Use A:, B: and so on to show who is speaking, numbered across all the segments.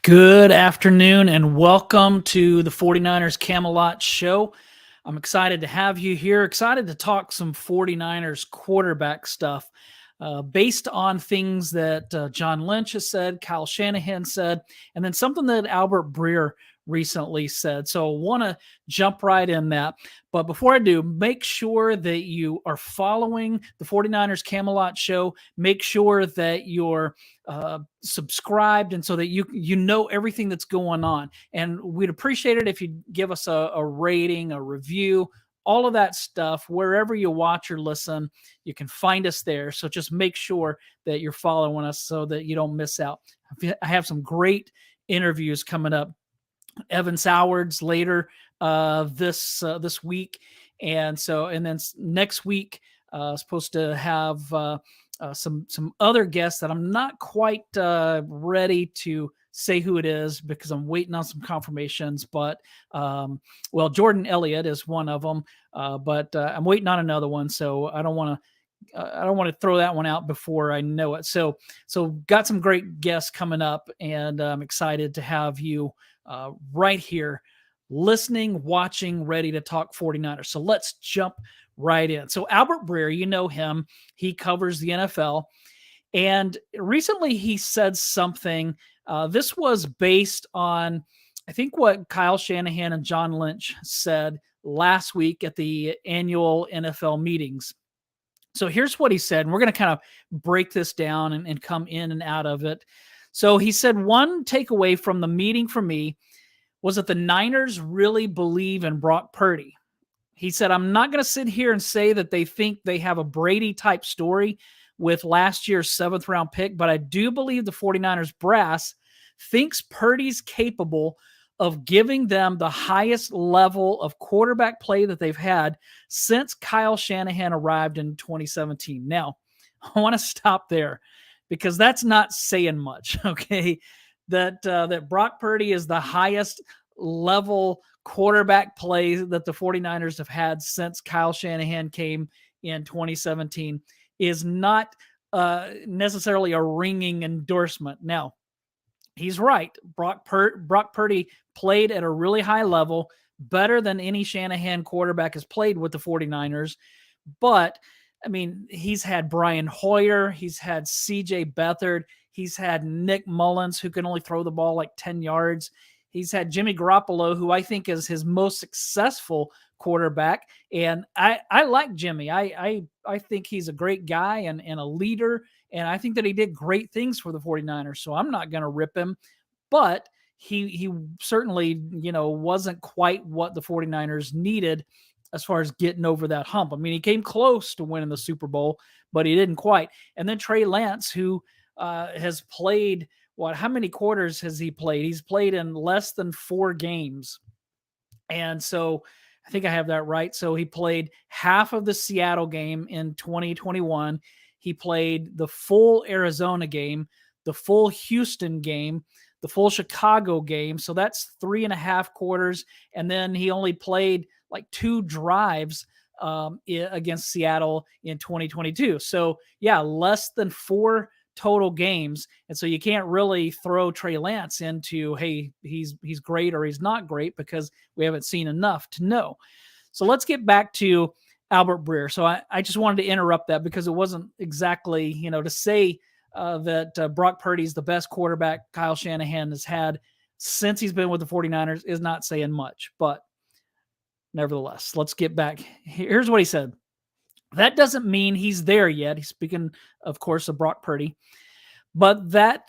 A: Good afternoon and welcome to the 49ers Camelot Show. I'm excited to have you here, excited to talk some 49ers quarterback stuff based on things that John Lynch has said, Kyle Shanahan said, and then something that Albert Breer recently said. So I want to jump right in that. But before I do, make sure that you are following the 49ers Camelot Show. Make sure that you're subscribed and so that you know everything that's going on. And we'd appreciate it if you give us a rating, a review, all of that stuff. Wherever you watch or listen, you can find us there. So just make sure that you're following us so that you don't miss out. I have some great interviews coming up. Evan Sowards later this week, and then next week supposed to have some other guests that I'm not quite ready to say who it is because I'm waiting on some confirmations. But Jordan Elliott is one of them, but I'm waiting on another one, so I don't want to throw that one out before I know it. So got some great guests coming up, and I'm excited to have you right here listening, watching, ready to talk 49ers. So let's jump right in. So Albert Breer, you know him. He covers the NFL. And recently he said something. This was based on, I think, what Kyle Shanahan and John Lynch said last week at the annual NFL meetings. So here's what he said, and we're going to kind of break this down and come in and out of it. So he said, one takeaway from the meeting for me was that the Niners really believe in Brock Purdy. He said, I'm not going to sit here and say that they think they have a Brady-type story with last year's 7th-round pick, but I do believe the 49ers brass thinks Purdy's capable of giving them the highest level of quarterback play that they've had since Kyle Shanahan arrived in 2017. Now, I want to stop there because that's not saying much, okay? That Brock Purdy is the highest level quarterback play that the 49ers have had since Kyle Shanahan came in 2017 is not necessarily a ringing endorsement. Now, he's right. Brock Purdy played at a really high level, better than any Shanahan quarterback has played with the 49ers. But, I mean, he's had Brian Hoyer. He's had C.J. Beathard. He's had Nick Mullins, who can only throw the ball like 10 yards. He's had Jimmy Garoppolo, who I think is his most successful quarterback. And I like Jimmy. I think he's a great guy and a leader. And I think that he did great things for the 49ers. So I'm not going to rip him. But he certainly, wasn't quite what the 49ers needed as far as getting over that hump. I mean, he came close to winning the Super Bowl, but he didn't quite. And then Trey Lance, who has played, how many quarters has he played? He's played in less than 4 games. And so I think I have that right. So he played half of the Seattle game in 2021. He played the full Arizona game, the full Houston game, the full Chicago game. So that's 3.5 quarters. And then he only played like 2 drives against Seattle in 2022. So yeah, less than 4 total games. And so you can't really throw Trey Lance into, hey, he's great or he's not great, because we haven't seen enough to know. So let's get back to Albert Breer. So I just wanted to interrupt that because it wasn't exactly, to say that Brock Purdy is the best quarterback Kyle Shanahan has had since he's been with the 49ers is not saying much. But nevertheless, let's get back. Here's what he said. That doesn't mean he's there yet. He's speaking, of course, of Brock Purdy, but that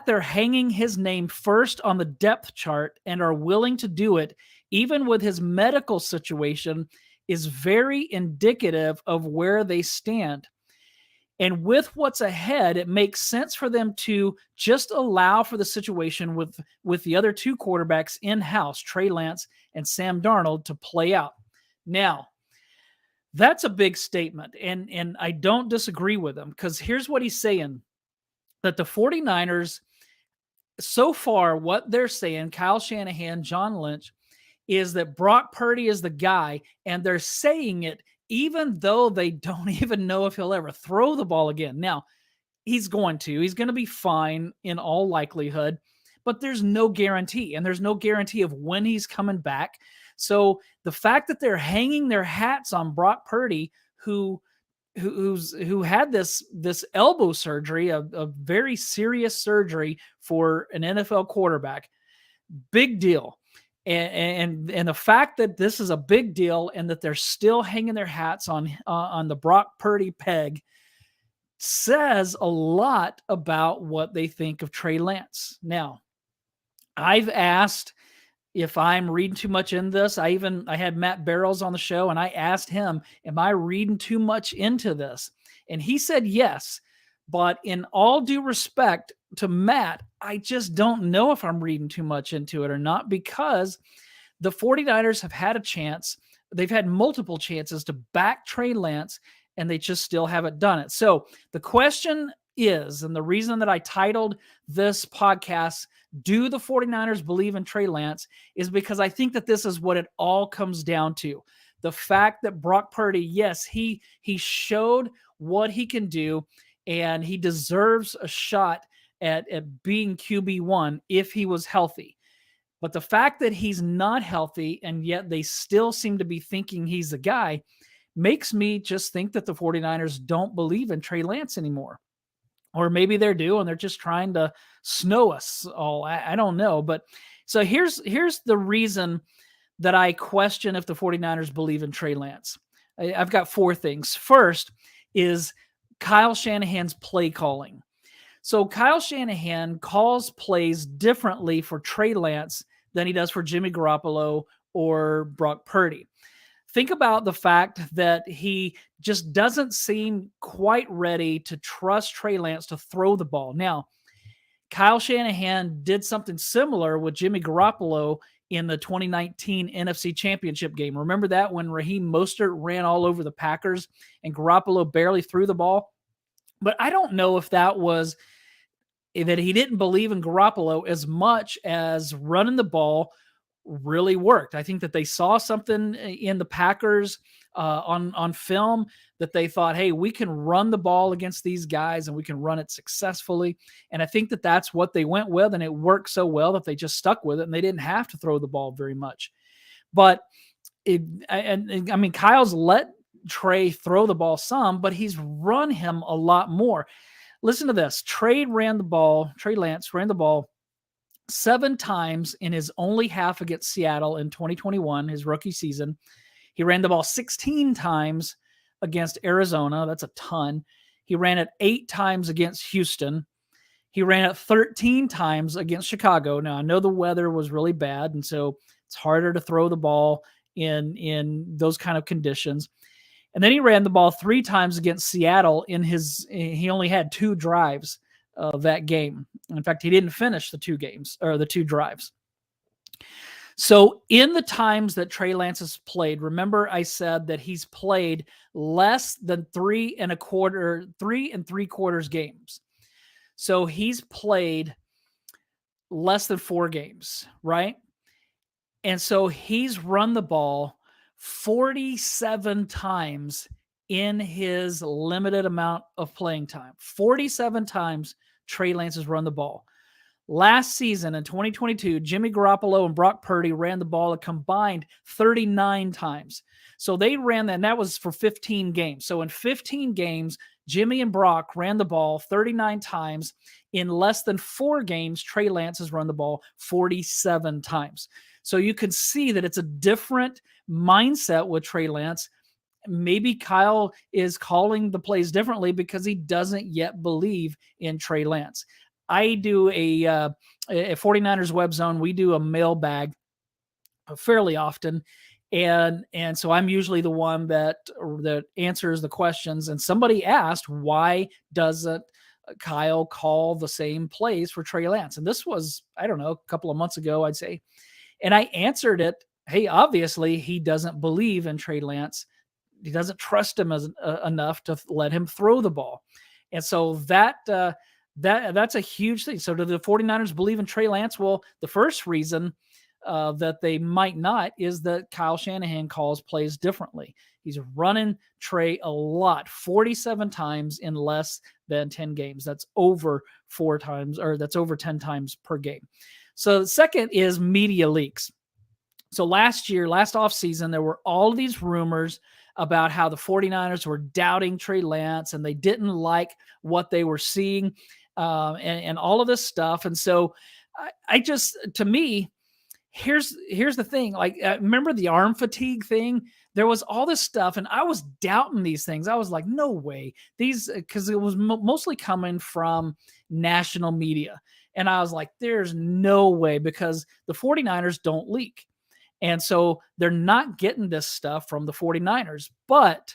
A: they're hanging his name first on the depth chart and are willing to do it, even with his medical situation, is very indicative of where they stand. And with what's ahead, it makes sense for them to just allow for the situation with the other 2 quarterbacks in-house, Trey Lance and Sam Darnold, to play out. Now, that's a big statement, and I don't disagree with him, because here's what he's saying, that the 49ers, so far, what they're saying, Kyle Shanahan, John Lynch, is that Brock Purdy is the guy, and they're saying it even though they don't even know if he'll ever throw the ball again. Now, he's going to be fine in all likelihood, but there's no guarantee, and there's no guarantee of when he's coming back. So the fact that they're hanging their hats on Brock Purdy, who had this elbow surgery, a very serious surgery for an NFL quarterback, big deal. And the fact that this is a big deal and that they're still hanging their hats on the Brock Purdy peg says a lot about what they think of Trey Lance. Now, I've asked if I'm reading too much in this. I had Matt Barrows on the show, and I asked him, am I reading too much into this? And he said yes. But in all due respect to Matt, I just don't know if I'm reading too much into it or not, because the 49ers have had a chance. They've had multiple chances to back Trey Lance, and they just still haven't done it. So the question is, and the reason that I titled this podcast, Do the 49ers Believe in Trey Lance, is because I think that this is what it all comes down to. The fact that Brock Purdy, yes, he showed what he can do, and he deserves a shot at being QB1 if he was healthy. But the fact that he's not healthy, and yet they still seem to be thinking he's the guy, makes me just think that the 49ers don't believe in Trey Lance anymore. Or maybe they do, and they're just trying to snow us all. I don't know. But so here's the reason that I question if the 49ers believe in Trey Lance. I've got four things. First is Kyle Shanahan's play calling. So Kyle Shanahan calls plays differently for Trey Lance than he does for Jimmy Garoppolo or Brock Purdy. Think about the fact that he just doesn't seem quite ready to trust Trey Lance to throw the ball. Now, Kyle Shanahan did something similar with Jimmy Garoppolo in the 2019 NFC Championship game. Remember that, when Raheem Mostert ran all over the Packers and Garoppolo barely threw the ball? But I don't know if that was that he didn't believe in Garoppolo as much as running the ball really worked. I think that they saw something in the Packers on film that they thought, hey, we can run the ball against these guys and we can run it successfully. And I think that that's what they went with, and it worked so well that they just stuck with it and they didn't have to throw the ball very much. But I mean, Kyle's let Trey throw the ball some, but he's run him a lot more. Listen to this. Trey Lance ran the ball 7 times in his only half against Seattle in 2021, his rookie season. He ran the ball 16 times against Arizona. That's a ton. He ran it 8 times against Houston. He ran it 13 times against Chicago. Now, I know the weather was really bad, and so it's harder to throw the ball in those kind of conditions. And then he ran the ball 3 times against Seattle he only had 2 drives of that game. In fact, he didn't finish the 2 drives. So in the times that Trey Lance has played, remember I said that he's played less than 3 3/4 games. So he's played less than 4 games, right? And so he's run the ball 47 times in his limited amount of playing time. 47 times Trey Lance has run the ball. Last season in 2022, Jimmy Garoppolo and Brock Purdy ran the ball a combined 39 times. So they ran that, and that was for 15 games. So in 15 games, Jimmy and Brock ran the ball 39 times. In less than 4 games, Trey Lance has run the ball 47 times. So you can see that it's a different mindset with Trey Lance. Maybe Kyle is calling the plays differently because he doesn't yet believe in Trey Lance. I do a 49ers Web Zone. We do a mailbag fairly often. And so I'm usually the one that answers the questions. And somebody asked, why doesn't Kyle call the same plays for Trey Lance? And this was, I don't know, a couple of months ago, I'd say. And I answered it, hey, obviously he doesn't believe in Trey Lance. He doesn't trust him enough to let him throw the ball. And so that's a huge thing. So do the 49ers believe in Trey Lance? Well, the first reason that they might not is that Kyle Shanahan calls plays differently. He's running Trey a lot, 47 times in less than 10 games. That's over 4 times, or that's over 10 times per game. So the second is media leaks. So last offseason, there were all these rumors about how the 49ers were doubting Trey Lance and they didn't like what they were seeing, and all of this stuff. And so I just, to me, here's the thing. Like, remember the arm fatigue thing? There was all this stuff, and I was doubting these things. I was like, no way. Because it was mostly coming from national media. And I was like, there's no way, because the 49ers don't leak. And so they're not getting this stuff from the 49ers. But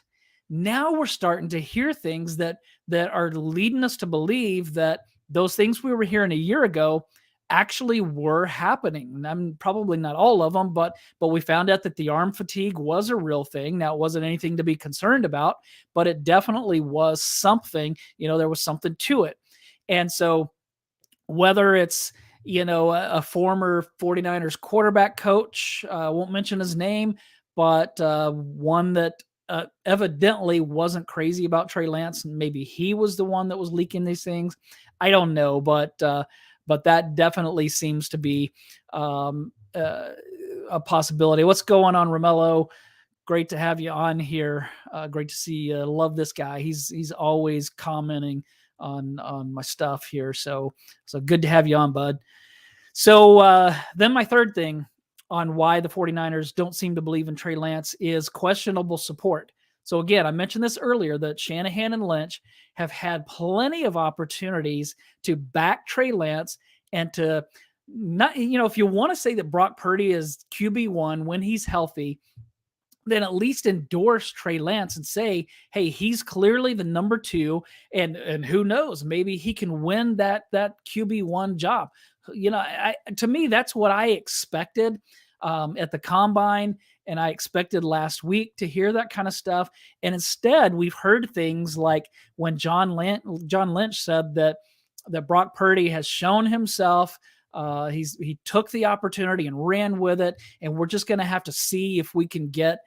A: now we're starting to hear things that are leading us to believe that those things we were hearing a year ago actually were happening. I'm probably not all of them, but we found out that the arm fatigue was a real thing. Now, it wasn't anything to be concerned about, but it definitely was something. There was something to it. And so whether it's a former 49ers quarterback coach, I won't mention his name, but one that evidently wasn't crazy about Trey Lance, and maybe he was the one that was leaking these things. I don't know, but that definitely seems to be a possibility. What's going on, Romello? Great to have you on here. Great to see you. Love this guy. He's always commenting on my stuff here. So good to have you on, bud. So then my third thing on why the 49ers don't seem to believe in Trey Lance is questionable support. So again, I mentioned this earlier, that Shanahan and Lynch have had plenty of opportunities to back Trey Lance and to not, if you want to say that Brock Purdy is QB1 when he's healthy, then at least endorse Trey Lance and say, hey, he's clearly the number 2, and who knows, maybe he can win that QB1 job. To me, that's what I expected at the combine, and I expected last week to hear that kind of stuff. And instead, we've heard things like when John Lynch said that Brock Purdy has shown himself. He took the opportunity and ran with it, and we're just going to have to see if we can get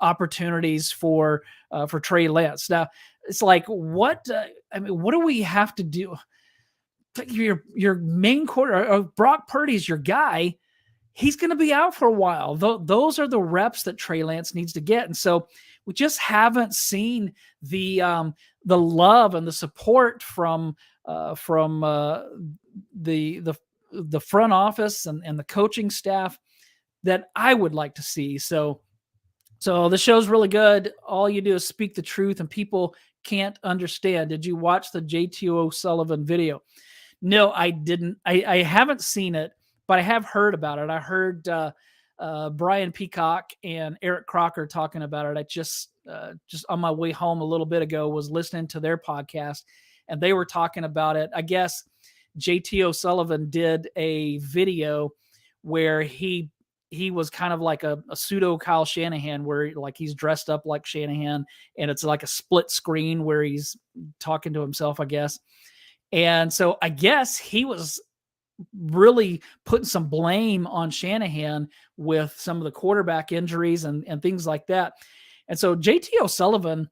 A: opportunities for Trey Lance. Now, it's like, what do we have to do? Your main quarter, Brock Purdy's your guy. He's going to be out for a while. Those are the reps that Trey Lance needs to get, and so we just haven't seen the love and the support from the front office and the coaching staff that I would like to see. So the show's really good. All you do is speak the truth, and people can't understand. Did you watch the JT O'Sullivan video? No, I didn't. I haven't seen it, but I have heard about it. I heard Brian Peacock and Eric Crocker talking about it. I just on my way home a little bit ago was listening to their podcast, and they were talking about it. I guess JT O'Sullivan did a video where he was kind of like a pseudo Kyle Shanahan, where like he's dressed up like Shanahan, and it's like a split screen where he's talking to himself, I guess. And so I guess he was really putting some blame on Shanahan with some of the quarterback injuries and things like that. And so JT O'Sullivan,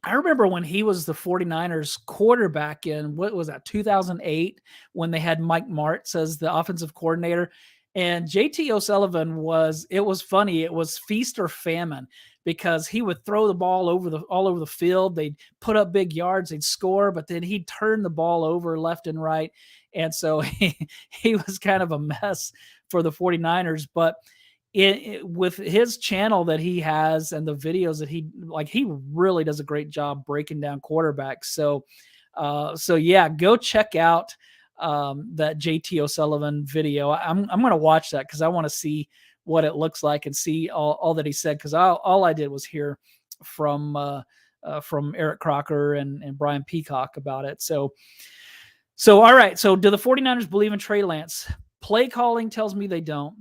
A: I remember when he was the 49ers quarterback in, what was that, 2008, when they had Mike Martz as the offensive coordinator. And JT O'Sullivan it was funny. It was feast or famine, because he would throw the ball all over the field. They'd put up big yards, they'd score, but then he'd turn the ball over left and right. And so he was kind of a mess for the 49ers. But with his channel that he has and the videos that he really does a great job breaking down quarterbacks. So yeah, go check out that JT O'Sullivan video. I'm going to watch that because I want to see what it looks like and see all that he said, because all I did was hear from Eric Crocker and Brian Peacock about it. So all right. So do the 49ers believe in Trey Lance? Play calling tells me they don't.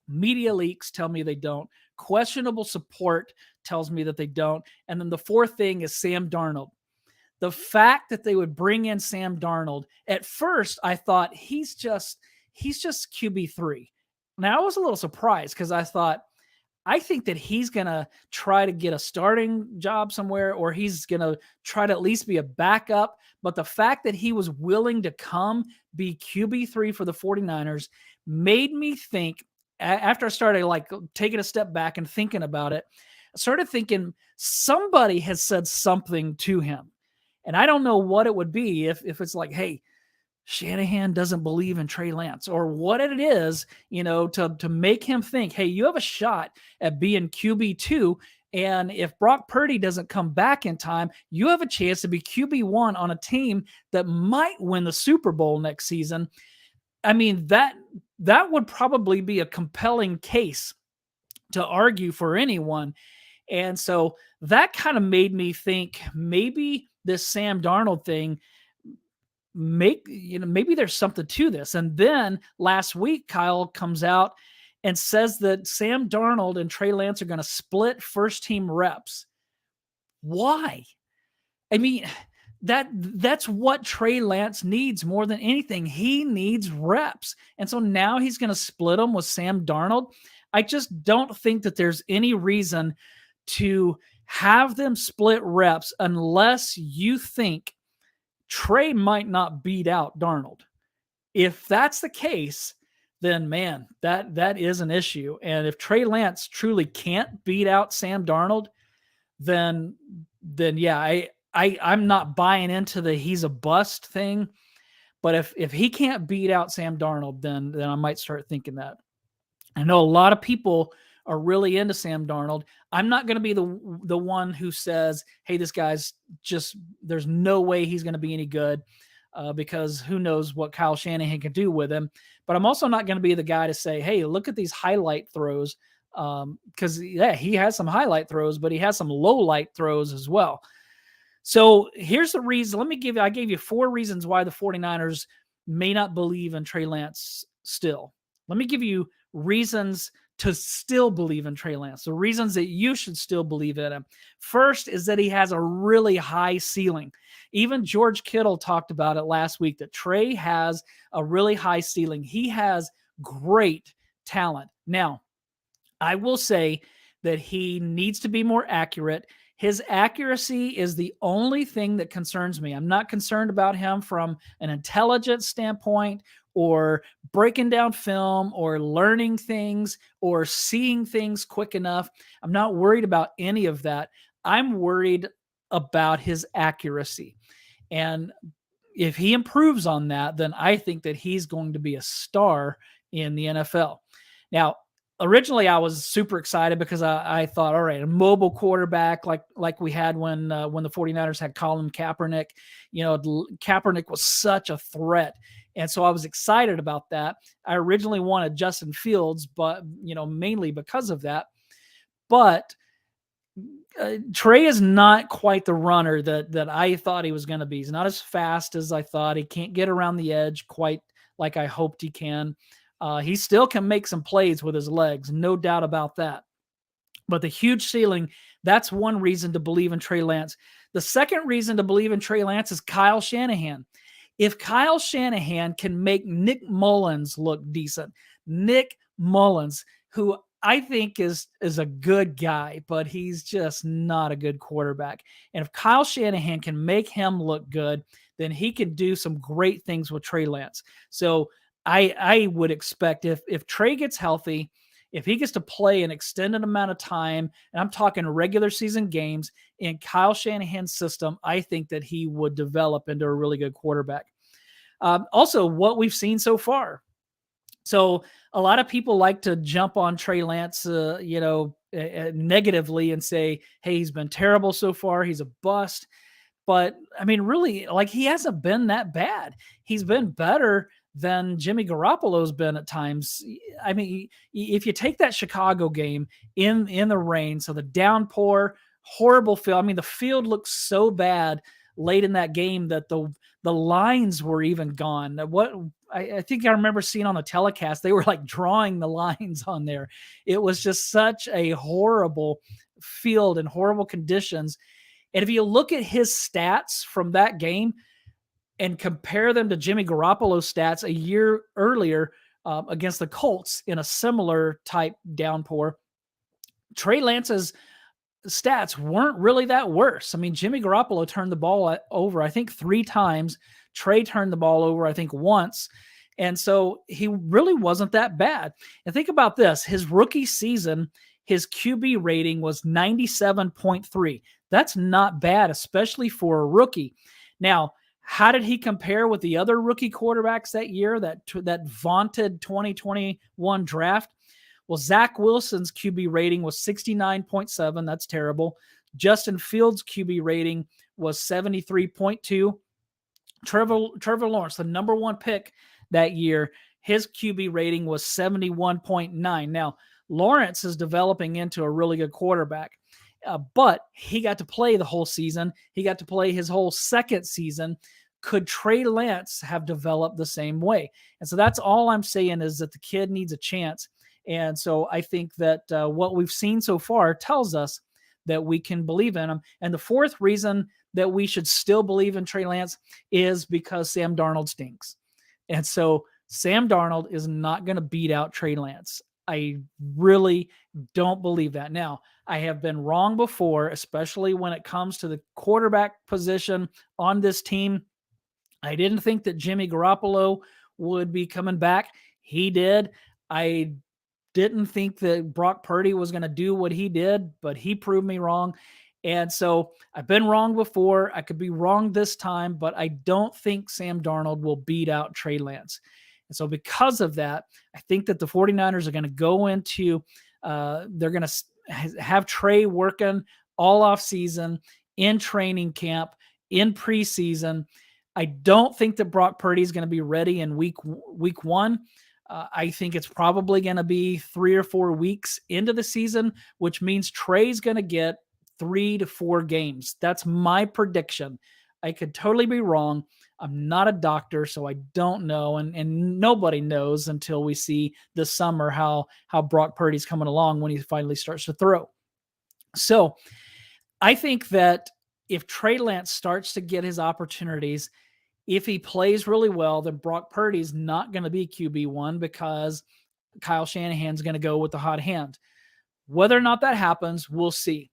A: Media leaks tell me they don't. Questionable support tells me that they don't. And then the fourth thing is Sam Darnold. The fact that they would bring in Sam Darnold, at first I thought he's just QB3. Now I was a little surprised, because I thought I think that he's going to try to get a starting job somewhere, or he's going to try to at least be a backup. But the fact that he was willing to come be QB3 for the 49ers made me think, after I started like taking a step back and thinking about it, I started thinking somebody has said something to him. And I don't know what it would be if it's like, hey, Shanahan doesn't believe in Trey Lance, or what it is, to make him think, hey, you have a shot at being QB2. And if Brock Purdy doesn't come back in time, you have a chance to be QB1 on a team that might win the Super Bowl next season. I mean, that would probably be a compelling case to argue for anyone. And so that kind of made me think maybe this Sam Darnold thing, maybe there's something to this. And then last week, Kyle comes out and says that Sam Darnold and Trey Lance are going to split first team reps. Why? I mean, that's what Trey Lance needs more than anything. He needs reps. And so now he's going to split them with Sam Darnold. I just don't think that there's any reason to have them split reps unless you think Trey might not beat out Darnold. If that's the case, then man, that is an issue. And if Trey Lance truly can't beat out Sam Darnold, then yeah, I'm not buying into the he's a bust thing. But if he can't beat out Sam Darnold, then I might start thinking that. I know a lot of people are really into Sam Darnold. I'm not going to be the one who says, hey, this guy's just, there's no way he's going to be any good, because who knows what Kyle Shanahan can do with him. But I'm also not going to be the guy to say, hey, look at these highlight throws. Because, yeah, he has some highlight throws, but he has some low light throws as well. So here's the reason. I gave you 4 reasons why the 49ers may not believe in Trey Lance still. Let me give you reasons to still believe in Trey Lance, the reasons that you should still believe in him. First is that he has a really high ceiling. Even George Kittle talked about it last week, that Trey has a really high ceiling. He has great talent. Now, I will say that he needs to be more accurate. His accuracy is the only thing that concerns me. I'm not concerned about him from an intelligence standpoint, or breaking down film, or learning things, or seeing things quick enough. I'm not worried about any of that. I'm worried about his accuracy. And if he improves on that, then I think that he's going to be a star in the NFL. Now, originally I was super excited because I thought, all right, a mobile quarterback like we had when the 49ers had Colin Kaepernick. Kaepernick was such a threat. And so I was excited about that. I originally wanted Justin Fields, but mainly because of that. But Trey is not quite the runner that I thought he was going to be. He's not as fast as I thought. He can't get around the edge quite like I hoped he can. He still can make some plays with his legs, no doubt about that. But the huge ceiling, that's one reason to believe in Trey Lance. The second reason to believe in Trey Lance is Kyle Shanahan. If Kyle Shanahan can make Nick Mullins look decent, Nick Mullins, who I think is a good guy, but he's just not a good quarterback. And if Kyle Shanahan can make him look good, then he can do some great things with Trey Lance. So I would expect if Trey gets healthy, if he gets to play an extended amount of time, and I'm talking regular season games in Kyle Shanahan's system, I think that he would develop into a really good quarterback. Also, what we've seen so far. So a lot of people like to jump on Trey Lance, negatively and say, hey, he's been terrible so far. He's a bust. But I mean, really, like, he hasn't been that bad. He's been better than Jimmy Garoppolo's been at times. I mean, if you take that Chicago game in the rain, so the downpour, horrible field. I mean, the field looks so bad late in that game that the lines were even gone. What I think I remember seeing on the telecast, they were like drawing the lines on there. It was just such a horrible field and horrible conditions. And if you look at his stats from that game and compare them to Jimmy Garoppolo's stats a year earlier against the Colts in a similar type downpour, Trey Lance's stats weren't really that worse. I mean, Jimmy Garoppolo turned the ball over, I think, 3 times. Trey turned the ball over, I think, once. And so he really wasn't that bad. And think about this. His rookie season, his QB rating was 97.3. That's not bad, especially for a rookie. Now, how did he compare with the other rookie quarterbacks that year, that vaunted 2021 draft? Well, Zach Wilson's QB rating was 69.7. That's terrible. Justin Fields' QB rating was 73.2. Trevor Lawrence, the number one pick that year, his QB rating was 71.9. Now, Lawrence is developing into a really good quarterback, but he got to play the whole season. He got to play his whole second season. Could Trey Lance have developed the same way? And so that's all I'm saying, is that the kid needs a chance. And so I think that what we've seen so far tells us that we can believe in him. And the fourth reason that we should still believe in Trey Lance is because Sam Darnold stinks. And so Sam Darnold is not going to beat out Trey Lance. I really don't believe that. Now, I have been wrong before, especially when it comes to the quarterback position on this team. I didn't think that Jimmy Garoppolo would be coming back. He did. I didn't think that Brock Purdy was going to do what he did, but he proved me wrong. And so I've been wrong before. I could be wrong this time, but I don't think Sam Darnold will beat out Trey Lance. And so because of that, I think that the 49ers are going to go into, they're going to have Trey working all off season, in training camp, in preseason. I don't think that Brock Purdy is going to be ready in week one. I think it's probably going to be 3 or 4 weeks into the season, which means Trey's going to get 3 to 4 games. That's my prediction. I could totally be wrong. I'm not a doctor, so I don't know, and nobody knows until we see this summer how Brock Purdy's coming along when he finally starts to throw. So I think that if Trey Lance starts to get his opportunities, if he plays really well, then Brock Purdy's not going to be QB1 because Kyle Shanahan's going to go with the hot hand. Whether or not that happens, we'll see.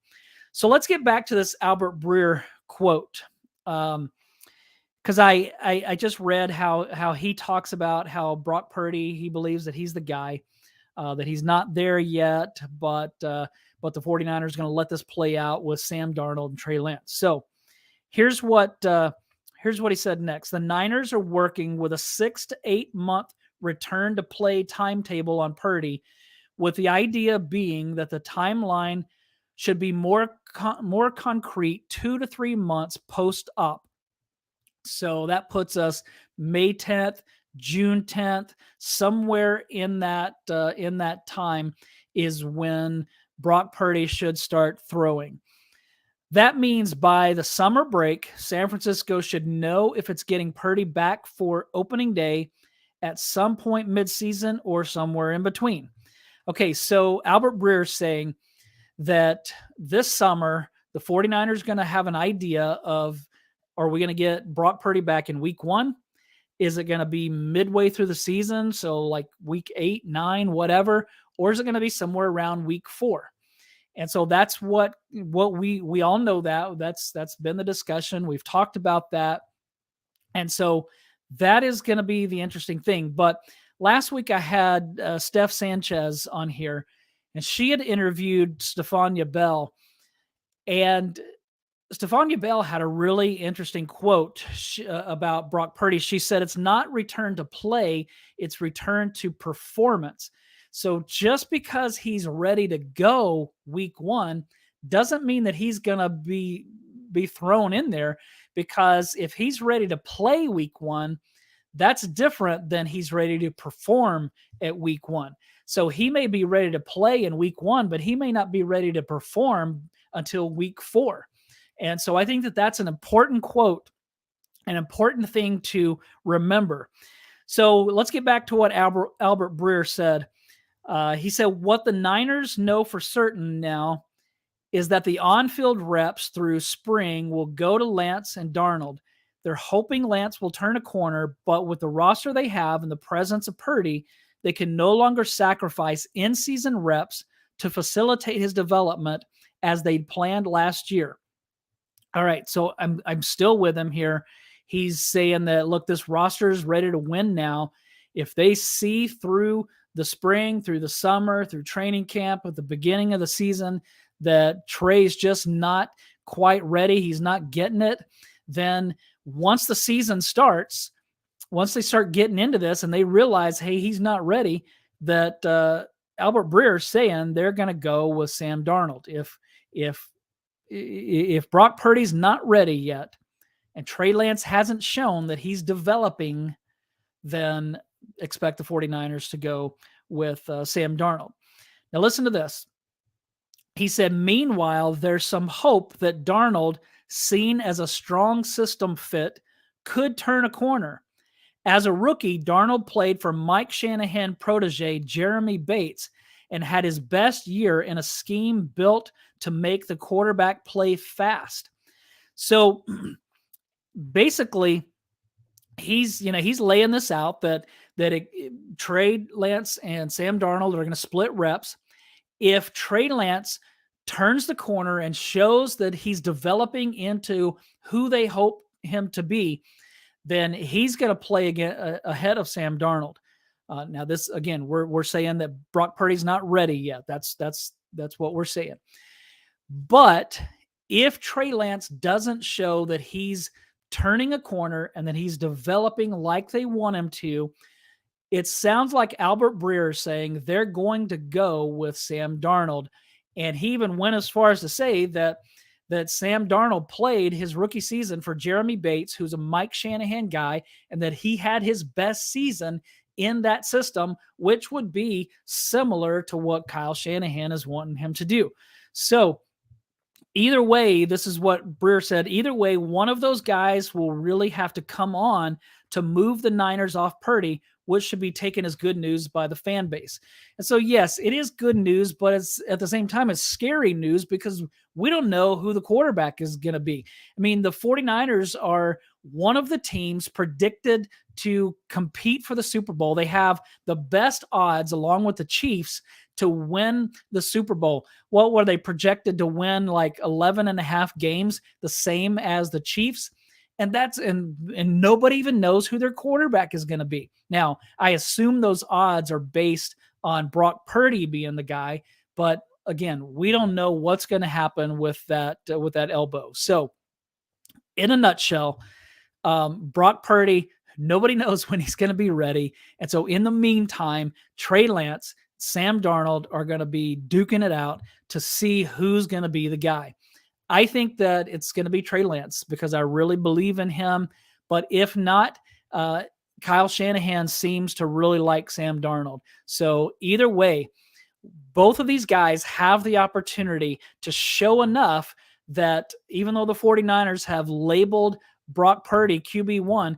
A: So let's get back to this Albert Breer quote. Because I just read how he talks about how Brock Purdy, he believes that he's the guy, that he's not there yet, but the 49ers are going to let this play out with Sam Darnold and Trey Lance. So here's what he said next. The Niners are working with a 6 to 8 month return to play timetable on Purdy, with the idea being that the timeline should be more concrete 2 to 3 months post-op. So that puts us May 10th, June 10th, somewhere in that time is when Brock Purdy should start throwing. That means by the summer break, San Francisco should know if it's getting Purdy back for opening day at some point midseason or somewhere in between. Okay, so Albert Breer is saying that this summer, the 49ers are going to have an idea of, are we going to get Brock Purdy back in week 1? Is it going to be midway through the season, so like week 8, 9, whatever? Or is it going to be somewhere around week 4? And so that's what we all know. That's been the discussion. We've talked about that. And so that is going to be the interesting thing. But last week I had Steph Sanchez on here, and she had interviewed Stephania Bell. And Stephania Bell had a really interesting quote about Brock Purdy. She said, it's not return to play, it's return to performance. So just because he's ready to go week 1 doesn't mean that he's going to be thrown in there, because if he's ready to play week 1, that's different than he's ready to perform at week 1. So he may be ready to play in week 1, but he may not be ready to perform until week 4. And so I think that that's an important quote, an important thing to remember. So let's get back to what Albert Breer said. He said, what the Niners know for certain now is that the on-field reps through spring will go to Lance and Darnold. They're hoping Lance will turn a corner, but with the roster they have and the presence of Purdy, they can no longer sacrifice in-season reps to facilitate his development as they'd planned last year. All right, so I'm still with him here. He's saying that, look, this roster is ready to win now. If they see through the spring, through the summer, through training camp, at the beginning of the season, that Trey's just not quite ready, he's not getting it, then once the season starts, once they start getting into this and they realize, hey, he's not ready, that Albert Breer is saying they're going to go with Sam Darnold. If Brock Purdy's not ready yet and Trey Lance hasn't shown that he's developing, then expect the 49ers to go with Sam Darnold. Now listen to this. He said, meanwhile, there's some hope that Darnold, seen as a strong system fit, could turn a corner. As a rookie, Darnold played for Mike Shanahan protege Jeremy Bates and had his best year in a scheme built to make the quarterback play fast. So basically, he's laying this out that Trey Lance and Sam Darnold are going to split reps. If Trey Lance turns the corner and shows that he's developing into who they hope him to be, then he's going to play again ahead of Sam Darnold. Now, this again, we're saying that Brock Purdy's not ready yet. That's what we're saying. But if Trey Lance doesn't show that he's turning a corner and that he's developing like they want him to, it sounds like Albert Breer is saying they're going to go with Sam Darnold. And he even went as far as to say that Sam Darnold played his rookie season for Jeremy Bates, who's a Mike Shanahan guy, and that he had his best season in that system, which would be similar to what Kyle Shanahan is wanting him to do. So either way, this is what Breer said, either way, one of those guys will really have to come on to move the Niners off Purdy, which should be taken as good news by the fan base. And so, yes, it is good news, but it's at the same time, it's scary news because we don't know who the quarterback is going to be. I mean, the 49ers are one of the teams predicted to compete for the Super Bowl. They have the best odds, along with the Chiefs, to win the Super Bowl. What were they projected to win? Like 11 and a half games, the same as the Chiefs. And nobody even knows who their quarterback is going to be. Now, I assume those odds are based on Brock Purdy being the guy, but again, we don't know what's going to happen with that elbow. So, in a nutshell, Brock Purdy, nobody knows when he's going to be ready, and so in the meantime, Trey Lance, Sam Darnold are going to be duking it out to see who's going to be the guy. I think that it's going to be Trey Lance because I really believe in him. But if not, Kyle Shanahan seems to really like Sam Darnold. So either way, both of these guys have the opportunity to show enough that even though the 49ers have labeled Brock Purdy QB1,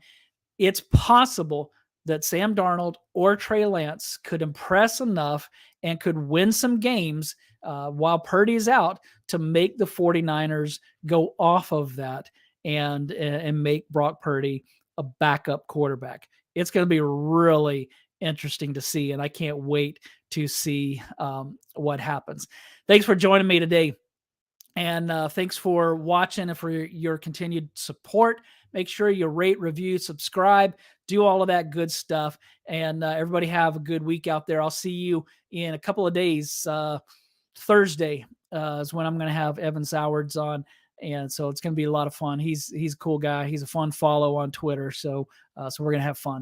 A: it's possible that Sam Darnold or Trey Lance could impress enough and could win some games while Purdy's out to make the 49ers go off of that and make Brock Purdy a backup quarterback. It's going to be really interesting to see, and I can't wait to see what happens. Thanks for joining me today, and thanks for watching and for your continued support. Make sure you rate, review, subscribe, do all of that good stuff, and everybody have a good week out there. I'll see you in a couple of days. Thursday is when I'm going to have Evan Sowards on, and so it's going to be a lot of fun. He's a cool guy. He's a fun follow on Twitter, so we're going to have fun.